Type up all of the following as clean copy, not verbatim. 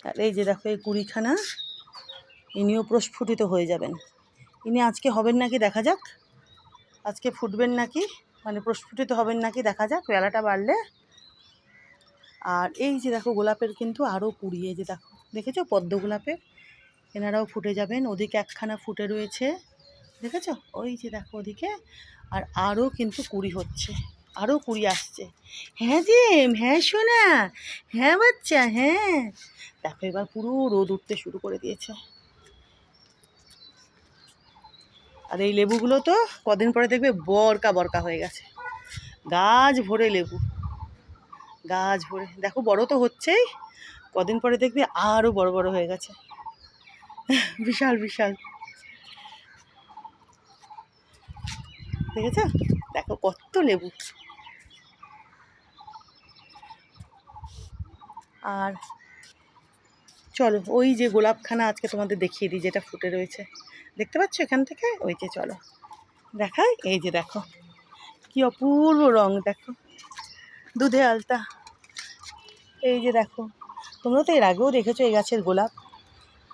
আর এই যে দেখো এই কুড়িখানা, ইনিও প্রস্ফুটিত হয়ে যাবেন। ইনি আজকে হবেন নাকি দেখা যাক, আজকে ফুটবেন নাকি, মানে প্রস্ফুটিত হবেন নাকি দেখা যাক বেলাটা বাড়লে। আর এই যে দেখো গোলাপের কিন্তু আরও কুড়ি, এই যে দেখো দেখেছো পদ্ম গোলাপের, এনারাও ফুটে যাবেন। ওদিকে একখানা ফুটে রয়েছে, দেখেছো ওই যে দেখো ওদিকে। আর আরও কিন্তু কুড়ি হচ্ছে, আরও কুড়ি আসছে। হ্যাঁ যে, হ্যাঁ সোনা, হ্যাঁ বাচ্চা, হ্যাঁ। দেখো এবার পুরো রোদ উঠতে শুরু করে দিয়েছে। আর এই লেবুগুলো তো কদিন পরে দেখবে বরকা বরকা হয়ে গেছে, গাছ ভরে লেবু, গাছ ভরে। দেখো বড় তো হচ্ছেই, কদিন পরে দেখবে আরও বড় বড় হয়ে গেছে, বিশাল বিশাল। দেখেছ, দেখো কত লেবু। আর চলো ওই যে গোলাপখানা আজকে তোমাদের দেখিয়ে দিই, যেটা ফুটে রয়েছে, দেখতে পাচ্ছ এখান থেকে, ওই যে চলো দেখাই। এই যে দেখো কি অপূর্ব রং, দেখো দুধে আলতা। এই যে দেখো, তোমরা তো এর আগেও দেখেছো এই গাছের গোলাপ।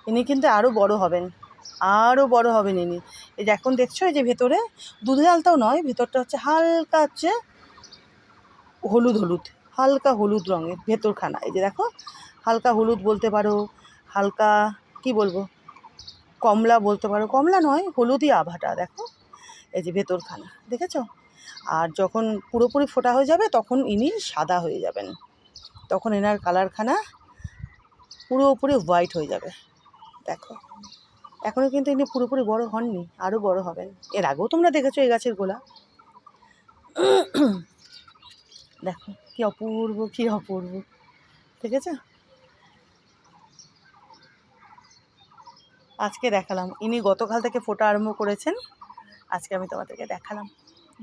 ইনি কিন্তু আরও বড় হবেন, আরও বড় হবেন ইনি। এই যে এখন দেখছো এই যে ভেতরে দুধে আলতাও নয়, ভেতরটা হচ্ছে হালকা হচ্ছে হলুদ হলুদ, হালকা হলুদ রঙের ভেতরখানা। এই যে দেখো হালকা হলুদ বলতে পারো, হালকা কি বলবো, কমলা বলতে পারো, কমলা নয় হলুদই আভাটা, দেখো এই যে ভেতরখানা, দেখেছো। আর যখন পুরোপুরি ফোটা হয়ে যাবে তখন ইনি সাদা হয়ে যাবেন, তখন এনার কালারখানা পুরোপুরি হোয়াইট হয়ে যাবে। দেখো এখনও কিন্তু ইনি পুরোপুরি বড় হননি, আরও বড় হবেন। এর আগেও তোমরা দেখেছো এই গাছের গোলাপ। দেখো কি অপূর্ব, কি অপূর্ব, দেখেছো। আজকে দেখালাম, ইনি গতকাল থেকে ফোটা আরম্ভ করেছেন, আজকে আমি তোমাদেরকে দেখালাম।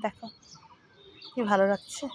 দেখো কি ভালো লাগছে।